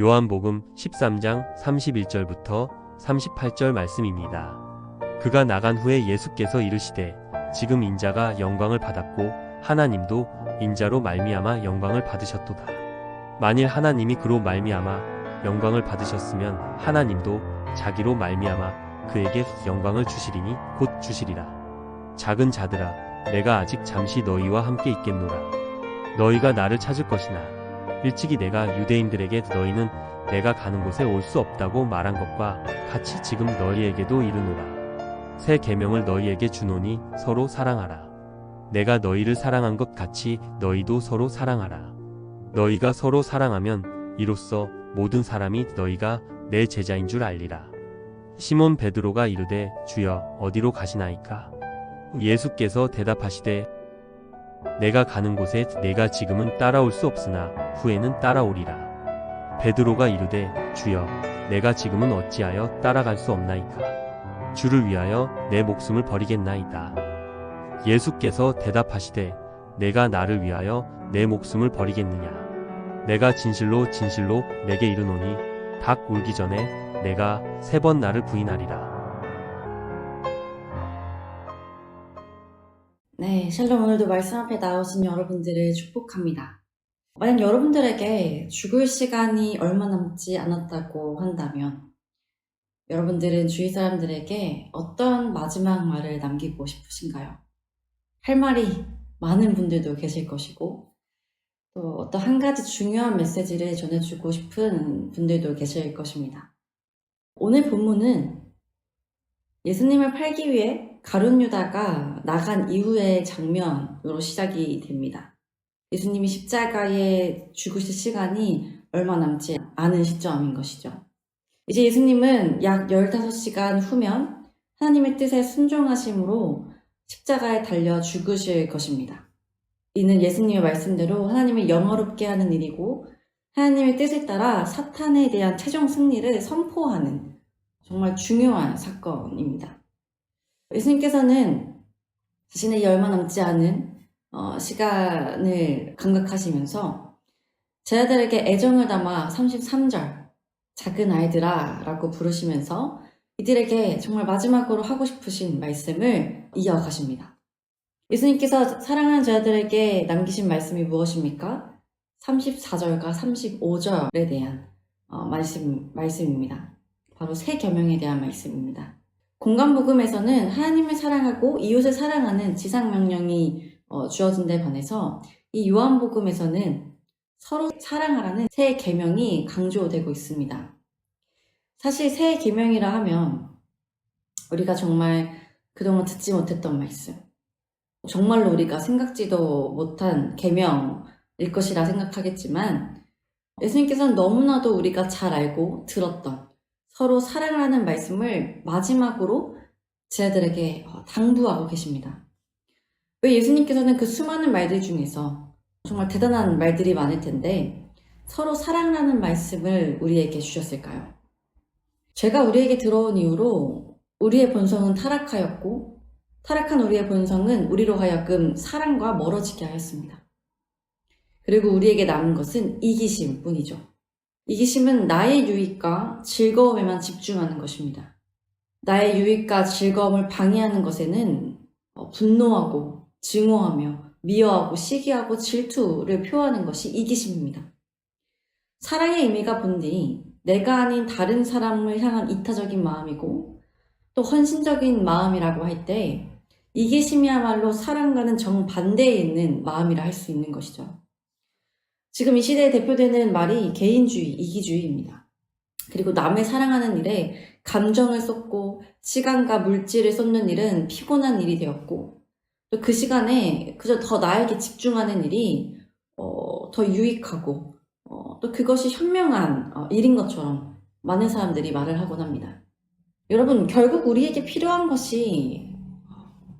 요한복음 13장 31절부터 38절 말씀입니다. 그가 나간 후에 예수께서 이르시되 지금 인자가 영광을 받았고 하나님도 인자로 말미암아 영광을 받으셨도다. 만일 하나님이 그로 말미암아 영광을 받으셨으면 하나님도 자기로 말미암아 그에게 영광을 주시리니 곧 주시리라. 작은 자들아, 내가 아직 잠시 너희와 함께 있겠노라. 너희가 나를 찾을 것이나 일찍이 내가 유대인들에게 너희는 내가 가는 곳에 올 수 없다고 말한 것과 같이 지금 너희에게도 이르노라. 새 계명을 너희에게 주노니 서로 사랑하라. 내가 너희를 사랑한 것 같이 너희도 서로 사랑하라. 너희가 서로 사랑하면 이로써 모든 사람이 너희가 내 제자인 줄 알리라. 시몬 베드로가 이르되 주여 어디로 가시나이까? 예수께서 대답하시되 내가 가는 곳에 내가 지금은 따라올 수 없으나 후에는 따라오리라. 베드로가 이르되 주여 내가 지금은 어찌하여 따라갈 수 없나이까? 주를 위하여 내 목숨을 버리겠나이다. 예수께서 대답하시되 내가 나를 위하여 내 목숨을 버리겠느냐? 내가 진실로 진실로 내게 이르노니 닭 울기 전에 내가 3번 나를 부인하리라. 네, 샬롬. 오늘도 말씀 앞에 나오신 여러분들을 축복합니다. 만약 여러분들에게 죽을 시간이 얼마 남지 않았다고 한다면 여러분들은 주위 사람들에게 어떤 마지막 말을 남기고 싶으신가요? 할 말이 많은 분들도 계실 것이고 또 어떤 한 가지 중요한 메시지를 전해주고 싶은 분들도 계실 것입니다. 오늘 본문은 예수님을 팔기 위해 가룟 유다가 나간 이후의 장면으로 시작이 됩니다. 예수님이 십자가에 죽으실 시간이 얼마 남지 않은 시점인 것이죠. 이제 예수님은 약 15시간 후면 하나님의 뜻에 순종하심으로 십자가에 달려 죽으실 것입니다. 이는 예수님의 말씀대로 하나님을 영화롭게 하는 일이고 하나님의 뜻에 따라 사탄에 대한 최종 승리를 선포하는 정말 중요한 사건입니다. 예수님께서는 자신의 얼마 남지 않은 시간을 감각하시면서 제자들에게 애정을 담아 33절 작은 아이들아 라고 부르시면서 이들에게 정말 마지막으로 하고 싶으신 말씀을 이어가십니다. 예수님께서 사랑하는 제자들에게 남기신 말씀이 무엇입니까? 34절과 35절에 대한 말씀입니다. 바로 새 계명에 대한 말씀입니다. 공간복음에서는 하나님을 사랑하고 이웃을 사랑하는 지상명령이 주어진 데 반해서 이 요한복음에서는 서로 사랑하라는 새 계명이 강조되고 있습니다. 사실 새 계명이라 하면 우리가 정말 그동안 듣지 못했던 말씀, 정말로 우리가 생각지도 못한 계명일 것이라 생각하겠지만 예수님께서는 너무나도 우리가 잘 알고 들었던 서로 사랑하는 말씀을 마지막으로 제자들에게 당부하고 계십니다. 왜 예수님께서는 그 수많은 말들 중에서 정말 대단한 말들이 많을 텐데 서로 사랑하는 말씀을 우리에게 주셨을까요? 죄가 우리에게 들어온 이후로 우리의 본성은 타락하였고 타락한 우리의 본성은 우리로 하여금 사랑과 멀어지게 하였습니다. 그리고 우리에게 남은 것은 이기심 뿐이죠. 이기심은 나의 유익과 즐거움에만 집중하는 것입니다. 나의 유익과 즐거움을 방해하는 것에는 분노하고 증오하며 미워하고 시기하고 질투를 표하는 것이 이기심입니다. 사랑의 의미가 본디 내가 아닌 다른 사람을 향한 이타적인 마음이고 또 헌신적인 마음이라고 할 때 이기심이야말로 사랑과는 정반대에 있는 마음이라 할 수 있는 것이죠. 지금 이 시대에 대표되는 말이 개인주의, 이기주의입니다. 그리고 남을 사랑하는 일에 감정을 쏟고 시간과 물질을 쏟는 일은 피곤한 일이 되었고 또 그 시간에 그저 더 나에게 집중하는 일이 더 유익하고 또 그것이 현명한 일인 것처럼 많은 사람들이 말을 하곤 합니다. 여러분, 결국 우리에게 필요한 것이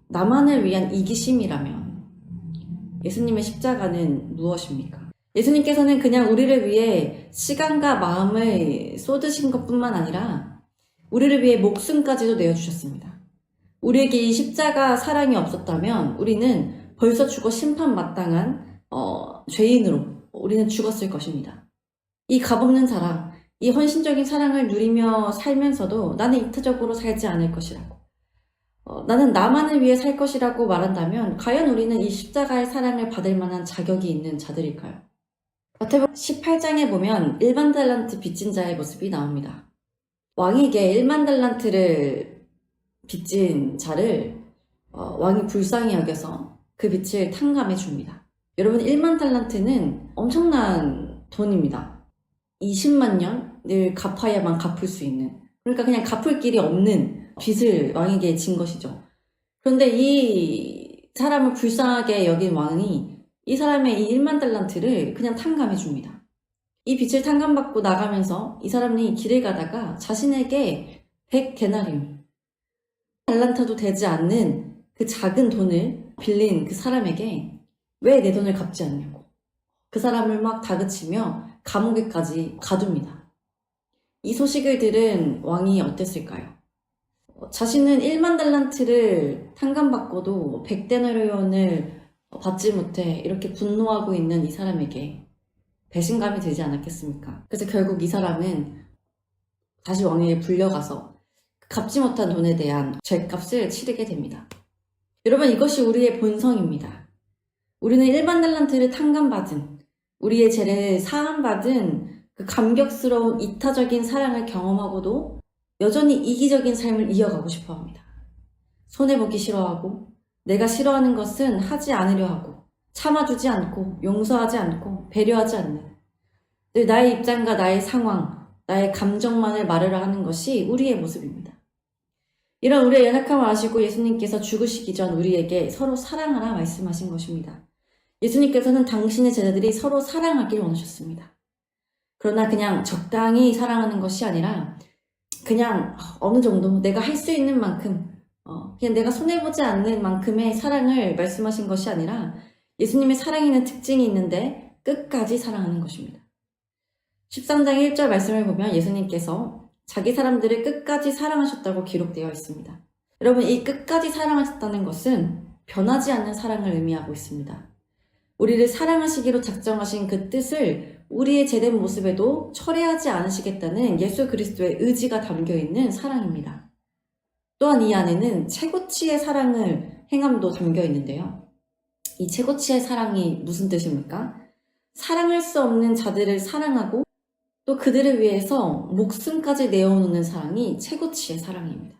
나만을 위한 이기심이라면 예수님의 십자가는 무엇입니까? 예수님께서는 그냥 우리를 위해 시간과 마음을 쏟으신 것뿐만 아니라 우리를 위해 목숨까지도 내어주셨습니다. 우리에게 이 십자가 사랑이 없었다면 우리는 벌써 죽어 심판마땅한 죄인으로 우리는 죽었을 것입니다. 이 값없는 사랑, 이 헌신적인 사랑을 누리며 살면서도 나는 이타적으로 살지 않을 것이라고. 나는 나만을 위해 살 것이라고 말한다면 과연 우리는 이 십자가의 사랑을 받을 만한 자격이 있는 자들일까요? 마태복음 18장에 보면 1만 달란트 빚진 자의 모습이 나옵니다. 왕에게 1만 달란트를 빚진 자를 왕이 불쌍히 여겨서 그 빚을 탕감해 줍니다. 여러분 1만 달란트는 엄청난 돈입니다. 20만 년을 갚아야만 갚을 수 있는, 그러니까 그냥 갚을 길이 없는 빚을 왕에게 진 것이죠. 그런데 이 사람을 불쌍하게 여긴 왕이 이 사람의 이 1만 달란트를 그냥 탕감해 줍니다. 이 빚을 탕감받고 나가면서 이 사람이 길을 가다가 자신에게 100데나리온, 달란트도 되지 않는 그 작은 돈을 빌린 그 사람에게 왜 내 돈을 갚지 않냐고 그 사람을 막 다그치며 감옥에까지 가둡니다. 이 소식을 들은 왕이 어땠을까요? 자신은 1만 달란트를 탕감받고도 100데나리온을 받지 못해 이렇게 분노하고 있는 이 사람에게 배신감이 들지 않았겠습니까? 그래서 결국 이 사람은 다시 왕에게 불려가서 갚지 못한 돈에 대한 죗값을 치르게 됩니다. 여러분, 이것이 우리의 본성입니다. 우리는 1만 달란트를 탕감받은, 우리의 죄를 사함받은 그 감격스러운 이타적인 사랑을 경험하고도 여전히 이기적인 삶을 이어가고 싶어 합니다. 손해보기 싫어하고, 내가 싫어하는 것은 하지 않으려 하고, 참아주지 않고, 용서하지 않고, 배려하지 않는, 늘 나의 입장과 나의 상황, 나의 감정만을 말하려 하는 것이 우리의 모습입니다. 이런 우리의 연약함을 아시고 예수님께서 죽으시기 전 우리에게 서로 사랑하라 말씀하신 것입니다. 예수님께서는 당신의 제자들이 서로 사랑하길 원하셨습니다. 그러나 그냥 적당히 사랑하는 것이 아니라 그냥 어느 정도 내가 할 수 있는 만큼, 그냥 내가 손해보지 않는 만큼의 사랑을 말씀하신 것이 아니라 예수님의 사랑에는 특징이 있는데 끝까지 사랑하는 것입니다. 13장 1절 말씀을 보면 예수님께서 자기 사람들을 끝까지 사랑하셨다고 기록되어 있습니다. 여러분, 이 끝까지 사랑하셨다는 것은 변하지 않는 사랑을 의미하고 있습니다. 우리를 사랑하시기로 작정하신 그 뜻을 우리의 죄된 모습에도 철회하지 않으시겠다는 예수 그리스도의 의지가 담겨있는 사랑입니다. 또한 이 안에는 최고치의 사랑을 행함도 담겨있는데요. 이 최고치의 사랑이 무슨 뜻입니까? 사랑할 수 없는 자들을 사랑하고 또 그들을 위해서 목숨까지 내어놓는 사랑이 최고치의 사랑입니다.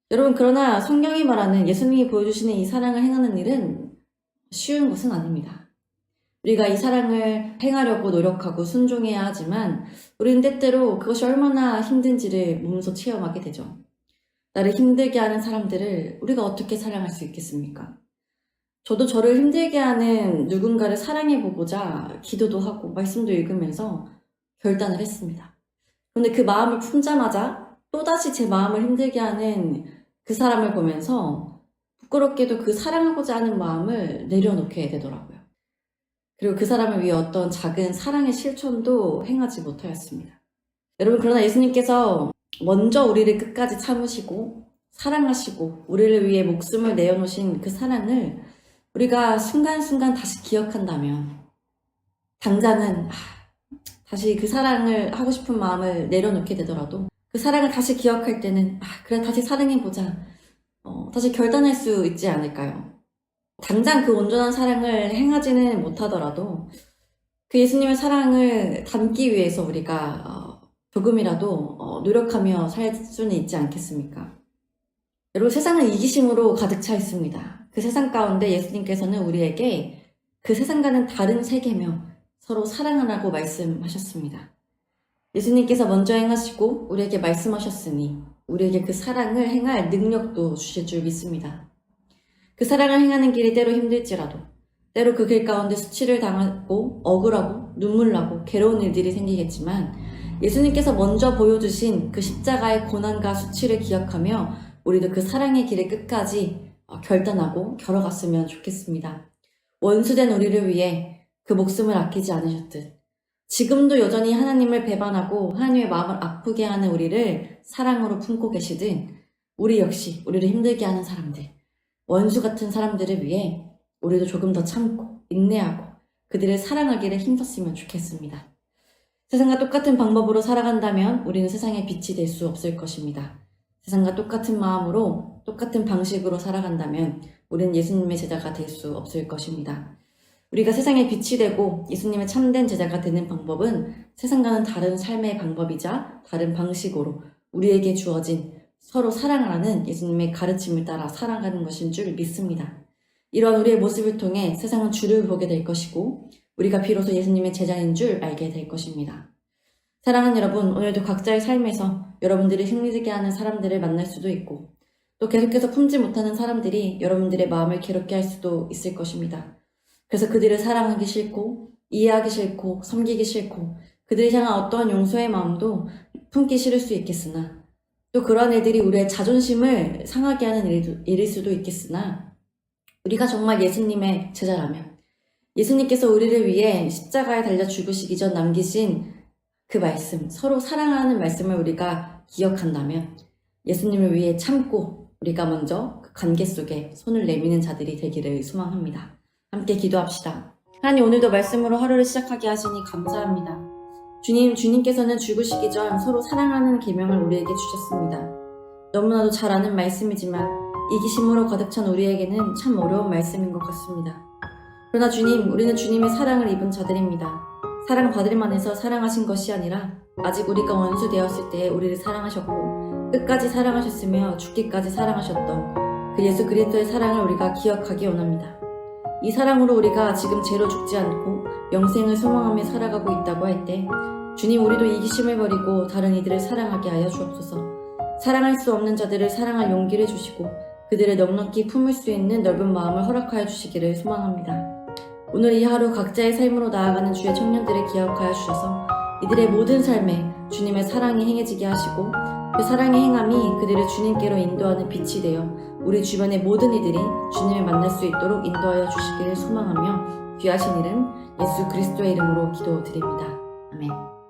여러분, 그러나 성경이 말하는 예수님이 보여주시는 이 사랑을 행하는 일은 쉬운 것은 아닙니다. 우리가 이 사랑을 행하려고 노력하고 순종해야 하지만 우리는 때때로 그것이 얼마나 힘든지를 몸소 체험하게 되죠. 나를 힘들게 하는 사람들을 우리가 어떻게 사랑할 수 있겠습니까? 저도 저를 힘들게 하는 누군가를 사랑해보고자 기도도 하고 말씀도 읽으면서 결단을 했습니다. 그런데 그 마음을 품자마자 또다시 제 마음을 힘들게 하는 그 사람을 보면서 부끄럽게도 그 사랑하고자 하는 마음을 내려놓게 되더라고요. 그리고 그 사람을 위해 어떤 작은 사랑의 실천도 행하지 못하였습니다. 여러분, 그러나 예수님께서 먼저 우리를 끝까지 참으시고 사랑하시고 우리를 위해 목숨을 내어놓으신 그 사랑을 우리가 순간순간 다시 기억한다면 당장은 다시 그 사랑을 하고 싶은 마음을 내려놓게 되더라도 그 사랑을 다시 기억할 때는 그래 다시 사랑해보자, 다시 결단할 수 있지 않을까요? 당장 그 온전한 사랑을 행하지는 못하더라도 그 예수님의 사랑을 담기 위해서 우리가 조금이라도 노력하며 살 수는 있지 않겠습니까? 여러분, 세상은 이기심으로 가득 차 있습니다. 그 세상 가운데 예수님께서는 우리에게 그 세상과는 다른 세계며 서로 사랑하라고 말씀하셨습니다. 예수님께서 먼저 행하시고 우리에게 말씀하셨으니 우리에게 그 사랑을 행할 능력도 주실 줄 믿습니다. 그 사랑을 행하는 길이 때로 힘들지라도, 때로 그 길 가운데 수치를 당하고 억울하고 눈물 나고 괴로운 일들이 생기겠지만 예수님께서 먼저 보여주신 그 십자가의 고난과 수치를 기억하며 우리도 그 사랑의 길을 끝까지 결단하고 걸어갔으면 좋겠습니다. 원수된 우리를 위해 그 목숨을 아끼지 않으셨듯 지금도 여전히 하나님을 배반하고 하나님의 마음을 아프게 하는 우리를 사랑으로 품고 계시듯 우리 역시 우리를 힘들게 하는 사람들, 원수 같은 사람들을 위해 우리도 조금 더 참고 인내하고 그들을 사랑하기를 힘썼으면 좋겠습니다. 세상과 똑같은 방법으로 살아간다면 우리는 세상의 빛이 될 수 없을 것입니다. 세상과 똑같은 마음으로 똑같은 방식으로 살아간다면 우리는 예수님의 제자가 될 수 없을 것입니다. 우리가 세상의 빛이 되고 예수님의 참된 제자가 되는 방법은 세상과는 다른 삶의 방법이자 다른 방식으로 우리에게 주어진 서로 사랑하는 예수님의 가르침을 따라 살아가는 것인 줄 믿습니다. 이러한 우리의 모습을 통해 세상은 주를 보게 될 것이고 우리가 비로소 예수님의 제자인 줄 알게 될 것입니다. 사랑하는 여러분, 오늘도 각자의 삶에서 여러분들이 힘들게 하는 사람들을 만날 수도 있고 또 계속해서 품지 못하는 사람들이 여러분들의 마음을 괴롭게 할 수도 있을 것입니다. 그래서 그들을 사랑하기 싫고 이해하기 싫고 섬기기 싫고 그들을 향한 어떠한 용서의 마음도 품기 싫을 수 있겠으나 또 그러한 애들이 우리의 자존심을 상하게 하는 일일 수도 있겠으나 우리가 정말 예수님의 제자라면 예수님께서 우리를 위해 십자가에 달려 죽으시기 전 남기신 그 말씀, 서로 사랑하는 말씀을 우리가 기억한다면 예수님을 위해 참고 우리가 먼저 그 관계 속에 손을 내미는 자들이 되기를 소망합니다. 함께 기도합시다. 하나님, 오늘도 말씀으로 하루를 시작하게 하시니 감사합니다. 주님께서는 죽으시기 전 서로 사랑하는 계명을 우리에게 주셨습니다. 너무나도 잘 아는 말씀이지만 이기심으로 가득 찬 우리에게는 참 어려운 말씀인 것 같습니다. 그러나 주님, 우리는 주님의 사랑을 입은 자들입니다. 사랑받을 만해서 사랑하신 것이 아니라 아직 우리가 원수 되었을 때 우리를 사랑하셨고 끝까지 사랑하셨으며 죽기까지 사랑하셨던 그 예수 그리스도의 사랑을 우리가 기억하기 원합니다. 이 사랑으로 우리가 지금 죄로 죽지 않고 영생을 소망하며 살아가고 있다고 할 때 주님, 우리도 이기심을 버리고 다른 이들을 사랑하게 하여 주옵소서. 사랑할 수 없는 자들을 사랑할 용기를 주시고 그들을 넉넉히 품을 수 있는 넓은 마음을 허락하여 주시기를 소망합니다. 오늘 이 하루 각자의 삶으로 나아가는 주의 청년들을 기억하여 주셔서 이들의 모든 삶에 주님의 사랑이 행해지게 하시고 그 사랑의 행함이 그들을 주님께로 인도하는 빛이 되어 우리 주변의 모든 이들이 주님을 만날 수 있도록 인도하여 주시기를 소망하며 귀하신 이름 예수 그리스도의 이름으로 기도드립니다. 아멘.